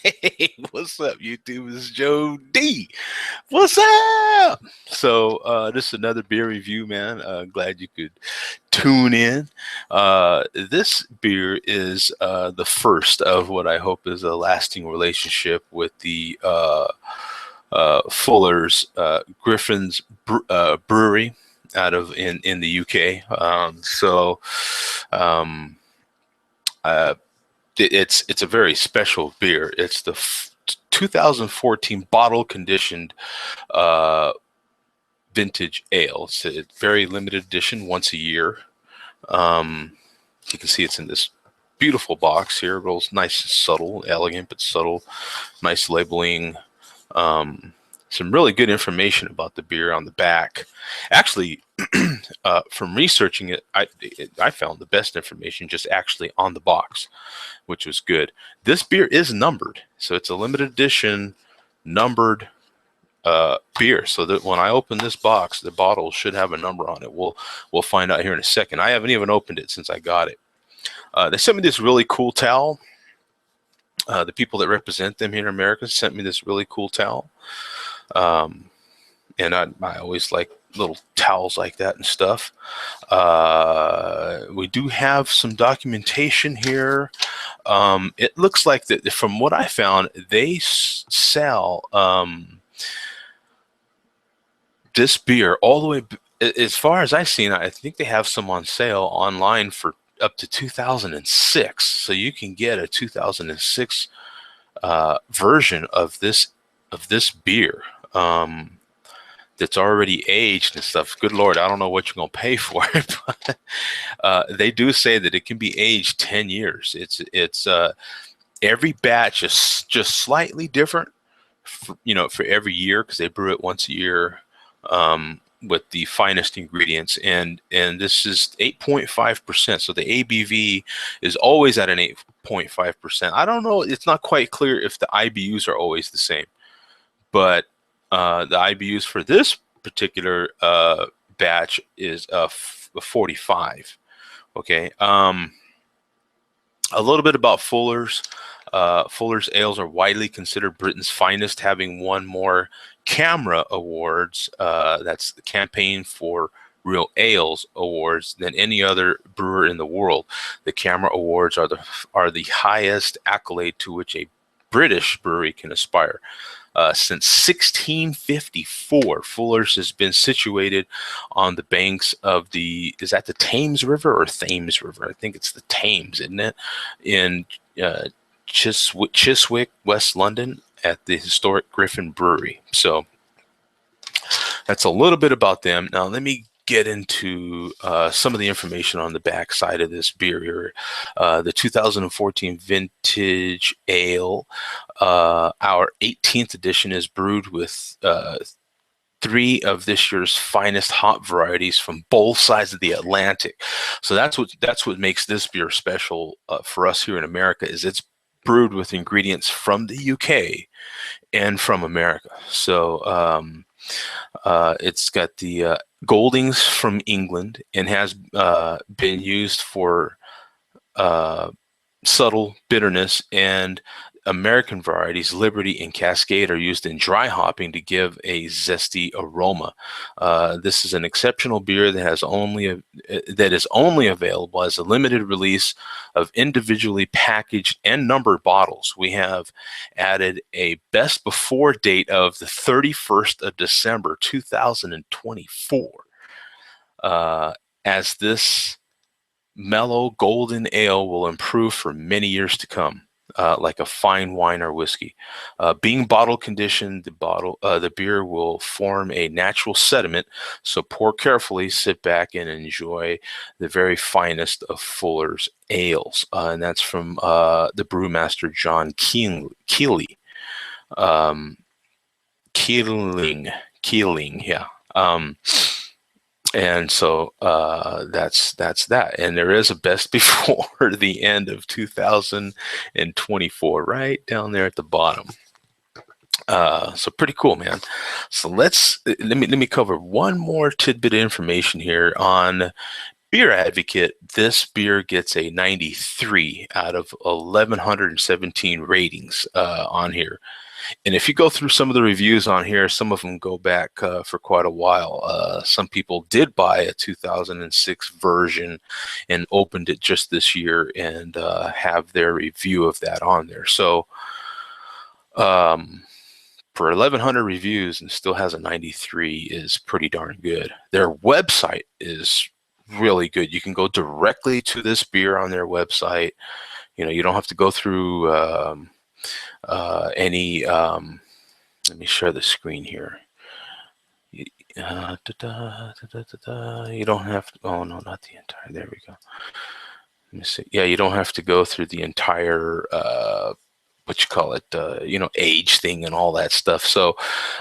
Hey, what's up, YouTube? It's Joe D. What's up? So, this is another beer review, man. Glad you could tune in. This beer is the first of what I hope is a lasting relationship with the Fuller's Griffin's Brewery out of in the UK. Um, uh, it's a very special beer. It's the 2014 bottle conditioned uh, vintage ale. It's a very limited edition, once a year. Um, you can see it's in this beautiful box here, real nice and subtle, elegant but subtle, nice labeling. Um, some really good information about the beer on the back. Actually, from researching it, I found the best information just actually on the box, which was good. This beer is numbered, so it's a limited edition numbered beer. So that when I open this box, the bottle should have a number on it. We'll find out here in a second. I haven't even opened it since I got it. They sent me this really cool towel. The people that represent them here in America sent me this really cool towel. Um, and I always like little towels like that and stuff. We do have some documentation here. It looks like that from what I found, they sell this beer all the way, as far as I've seen. I think they have some on sale online for up to 2006. So you can get a 2006 version of this beer. That's already aged and stuff. Good Lord, I don't know what you're going to pay for it, but they do say that it can be aged 10 years. It's every batch is just slightly different, for every year, because they brew it once a year with the finest ingredients. And this is 8.5%. So the ABV is always at an 8.5%. I don't know. It's not quite clear if the IBUs are always the same, but the IBUs for this particular batch is 45. Okay. A little bit about Fuller's. Fuller's ales are widely considered Britain's finest, having won more CAMRA awards, that's the Campaign for Real Ales awards, than any other brewer in the world. The CAMRA awards are the highest accolade to which a British brewery can aspire. Since 1654, Fuller's has been situated on the banks of is that the Thames River or Thames River? I think it's the Thames, isn't it? In Chiswick, West London, at the historic Griffin Brewery. So that's a little bit about them. Now let me get into some of the information on the back side of this beer here. The 2014 vintage ale, our 18th edition, is brewed with 3 of this year's finest hop varieties from both sides of the Atlantic. So that's what makes this beer special for us here in America, is it's brewed with ingredients from the UK and from America. So it's got the Goldings from England, and has been used for subtle bitterness, and American varieties, Liberty and Cascade, are used in dry hopping to give a zesty aroma. This is an exceptional beer that is only available as a limited release of individually packaged and numbered bottles. We have added a best before date of the 31st of December 2024, as this mellow golden ale will improve for many years to come. Like a fine wine or whiskey. Being bottle conditioned, the beer will form a natural sediment. So pour carefully, sit back, and enjoy the very finest of Fuller's ales. And that's from the brewmaster John Keeley. Keeling, yeah. And so that's that. And there is a best before the end of 2024, right down there at the bottom. So pretty cool, man. So let me cover one more tidbit of information here on Beer Advocate, this beer gets a 93 out of 1,117 ratings on here. And if you go through some of the reviews on here, some of them go back for quite a while. Some people did buy a 2006 version and opened it just this year and have their review of that on there. So for 1,100 reviews and still has a 93 is pretty darn good. Their website is really good. You can go directly to this beer on their website. You know, you don't have to go through any let me share the screen here. You don't have to, oh no, not the entire, there we go. Let me see. Yeah, you don't have to go through the entire what you call it, you know, age thing and all that stuff. So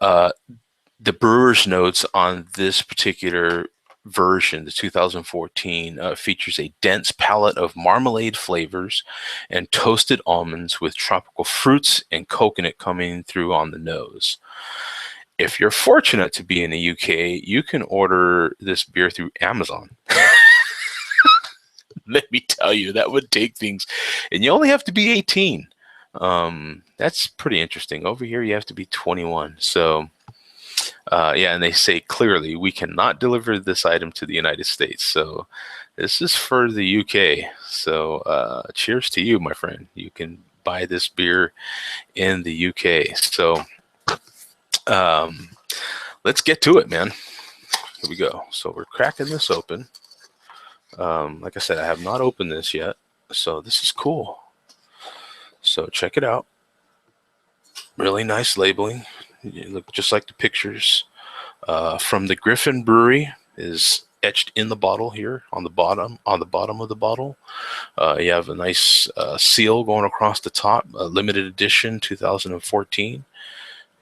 the brewer's notes on this particular version, the 2014, features a dense palette of marmalade flavors and toasted almonds with tropical fruits and coconut coming through on the nose. If you're fortunate to be in the UK, you can order this beer through Amazon. Let me tell you, that would take things, and you only have to be 18. That's pretty interesting. Over here, you have to be 21. So yeah, and they say clearly we cannot deliver this item to the United States. So this is for the UK. So cheers to you, my friend. You can buy this beer in the UK. So let's get to it, man. Here we go. So we're cracking this open. Like I said, I have not opened this yet. So this is cool. So check it out. Really nice labeling. You look just like the pictures. From the Griffin Brewery is etched in the bottle here on the bottom of the bottle. You have a nice seal going across the top. Limited edition 2014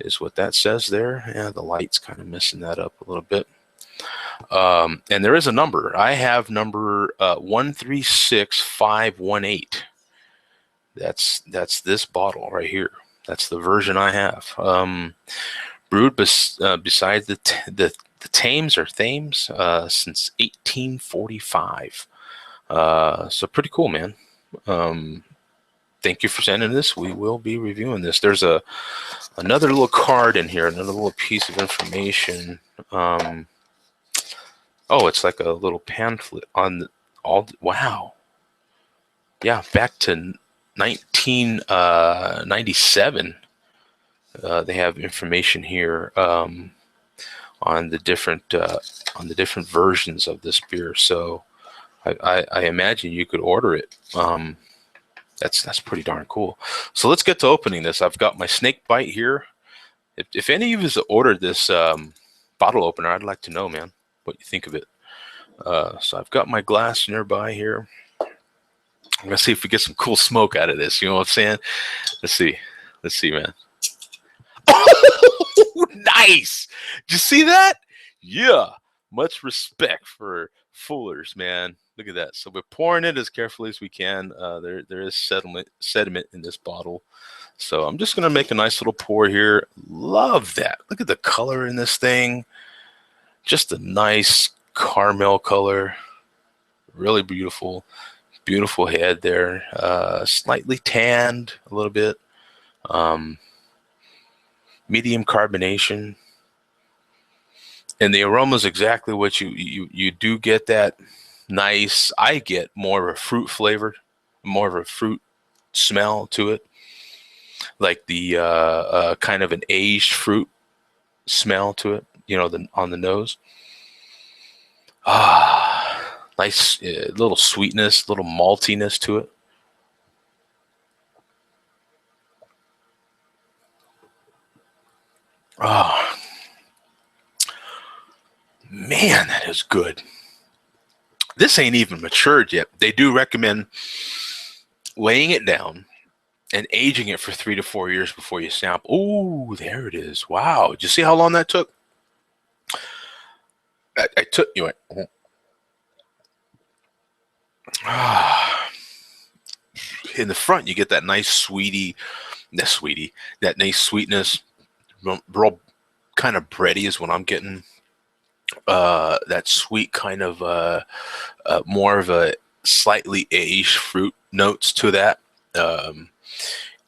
is what that says there. Yeah, the light's kind of messing that up a little bit. And there is a number. I have number 136518. That's this bottle right here. That's the version I have. Brewed beside the Thames or Thames since 1845. So pretty cool, man. Thank you for sending this. We will be reviewing this. There's another little card in here, another little piece of information. Oh, it's like a little pamphlet on all. Wow. Yeah, back to 1997. They have information here on the different versions of this beer. So I imagine you could order it. That's pretty darn cool. So let's get to opening this. I've got my snake bite here. If any of you have ordered this bottle opener, I'd like to know, man, what you think of it. So I've got my glass nearby here. I'm gonna see if we get some cool smoke out of this. You know what I'm saying? Let's see, man. Oh, nice! Did you see that? Yeah. Much respect for Fullers, man. Look at that. So we're pouring it as carefully as we can. There is sediment in this bottle. So I'm just gonna make a nice little pour here. Love that. Look at the color in this thing. Just a nice caramel color. Really beautiful. Beautiful head there. Slightly tanned a little bit. Medium carbonation. And the aroma is exactly what you do get. That nice. I get more of a fruit flavor, more of a fruit smell to it, like the kind of an aged fruit smell to it. You know, on the nose. Nice little sweetness, little maltiness to it. Oh, man, that is good. This ain't even matured yet. They do recommend laying it down and aging it for 3 to 4 years before you sample. Oh, there it is. Wow. Did you see how long that took? I took you. In the front, you get that nice that nice sweetness. Real kind of bready is what I'm getting. that sweet kind of more of a slightly aged fruit notes to that. Um,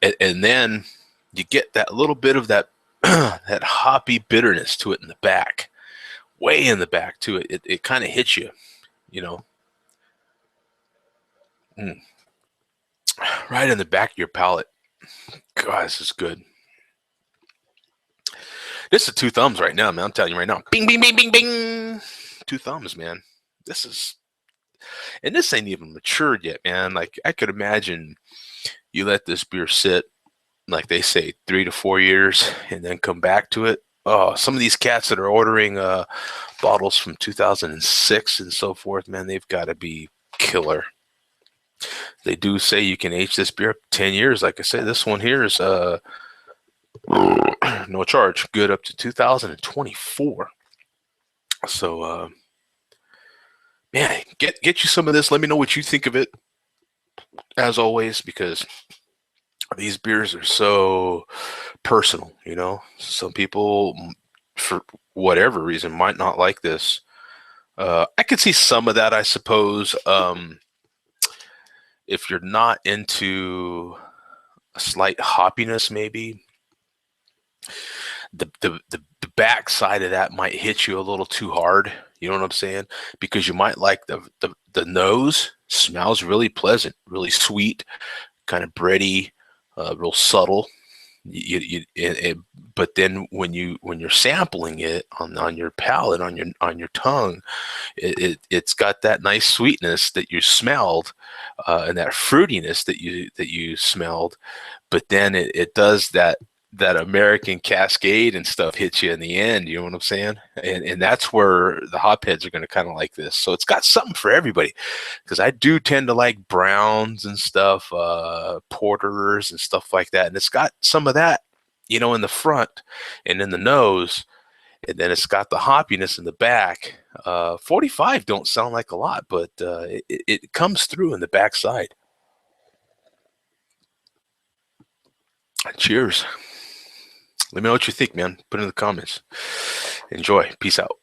and then you get that little bit of that that hoppy bitterness to it in the back, way in the back to it. It kind of hits you, you know, mm, right in the back of your palate. God, this is good. This is two thumbs right now, man. I'm telling you right now. Bing, bing, bing, bing, bing. Two thumbs, man. This is, and this ain't even matured yet, man. Like I could imagine you let this beer sit, like they say, 3 to 4 years, and then come back to it. Oh, some of these cats that are ordering bottles from 2006 and so forth, man, they've got to be killer. They do say you can age this beer up to 10 years. Like I said, this one here is no charge, good up to 2024. So, man, get you some of this. Let me know what you think of it, as always, because these beers are so personal. Some people, for whatever reason, might not like this. I could see some of that, I suppose. If you're not into a slight hoppiness, maybe the back side of that might hit you a little too hard. You know what I'm saying? Because you might like the nose smells really pleasant, really sweet, kind of bready, real subtle. But then when you're sampling it on your palate, on your tongue, it's got that nice sweetness that you smelled, and that fruitiness that you smelled. But then it does that American Cascade and stuff hits you in the end. You know what I'm saying? And that's where the hopheads are going to kind of like this. So it's got something for everybody, because I do tend to like browns and stuff, porters and stuff like that. And it's got some of that, in the front and in the nose. And then it's got the hoppiness in the back. 45 don't sound like a lot, but it comes through in the backside. Cheers. Let me know what you think, man. Put it in the comments. Enjoy. Peace out.